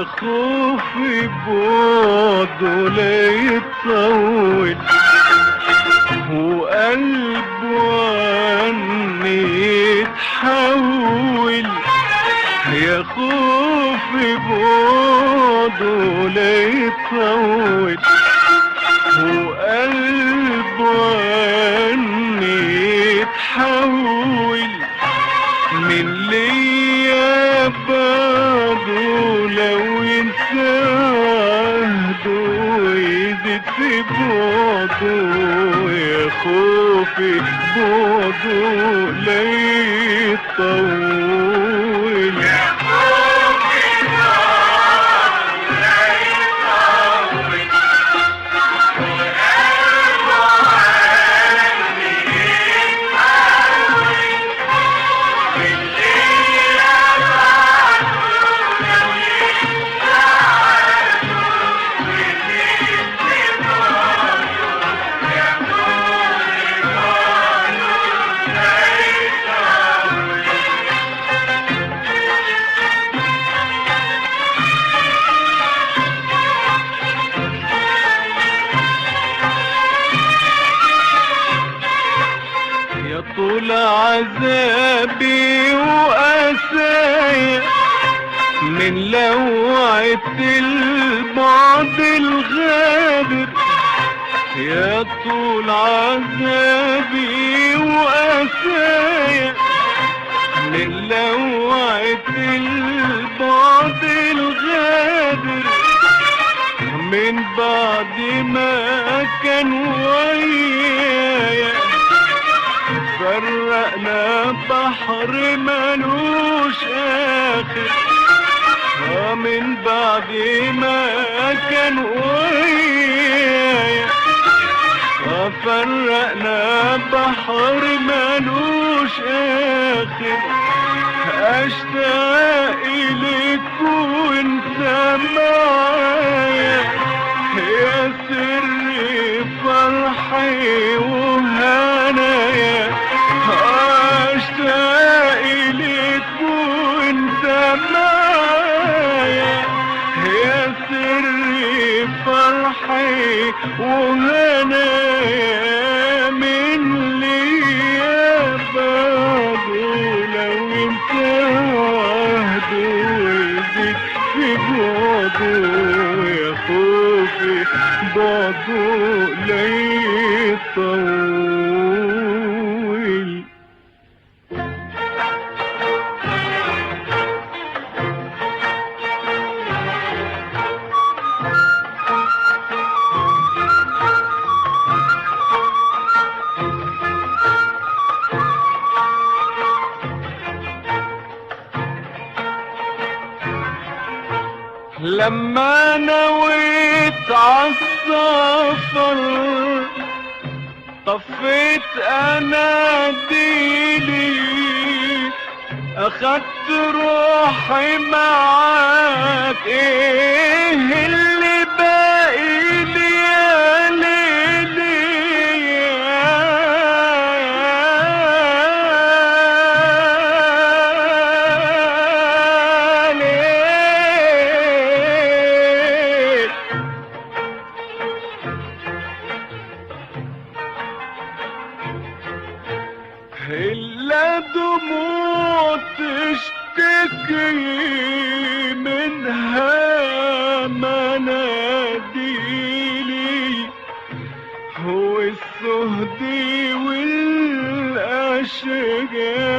يا خوفي بعده لا يطول وقلبه عني يتحول، يا خوفي بعده لا يطول وقلبه عني يتحول، من ليا بعده لو ينسى عهده ويزيد في بعده، يا خوفي بعده لا يطول. طول عذابي وقسايا من لوعة البعد الغادر، يا طول عذابي وقسايا من لوعة البعد الغادر، من بعد ما كان ويايا فرقنا بحر ملوش آخر، من بعد ما كان ويايا فرقنا بحر ملوش آخر، أشتاق إليك وانت معايا يا سر فرحي وهنايا، اشتاق إليك وانت معايا يا سر فرحي وهنايا، من ليا بعده لو انت عهده ويزيد في بعده، يا خوفي بعده لا يطول. لما نويت عالسفر طفيت اناديلي، اخدت روحي معاك، ايه اللي باقي لي يا ليلي إلا دموع تشتكي منها مناديلي، هو السهد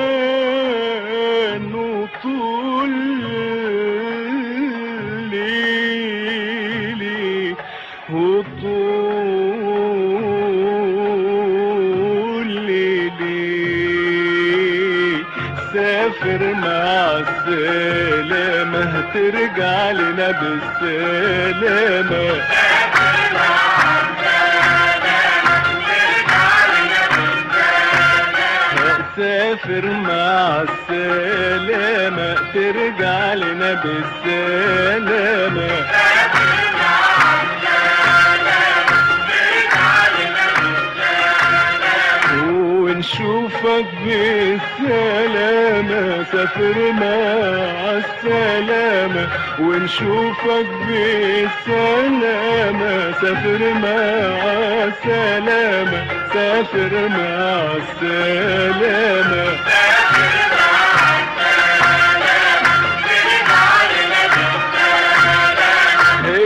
والأشجان وطول ليلي وطول ليلي، سافر مع السلامة ترجع لنا بالسلامة، سافر مع السلامة ترجع لنا بالسلامة، ونشوفك بالسلامة سافر مع السلامة ونشوفك بالسلامة. سافر مع السلامة، سافر مع السلامة.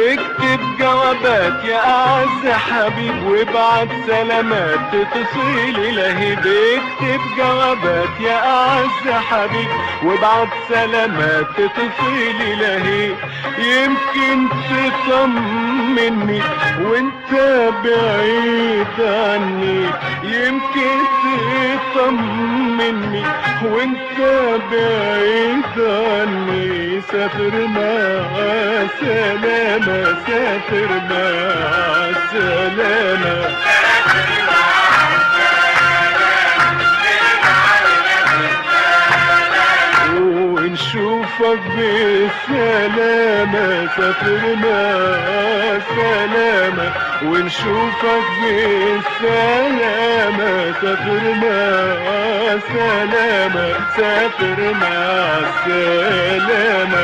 اكتب جوابات يا اعز حبيب وابعت سلامات تتصل لهيب. اكتب جوابات يا اعز حبيب وابعت سلامات تتصل لهيب. يمكن تطمني وانت بعيد عني، يمكن تطمني وانت بعيد عني. سافر مع السلامة، سافر مع السلامة. ونشوفك بالسلامة. سافر مع السلامة ونشوفك بالسلامة. سافر مع السلامة، سافر مع السلامة.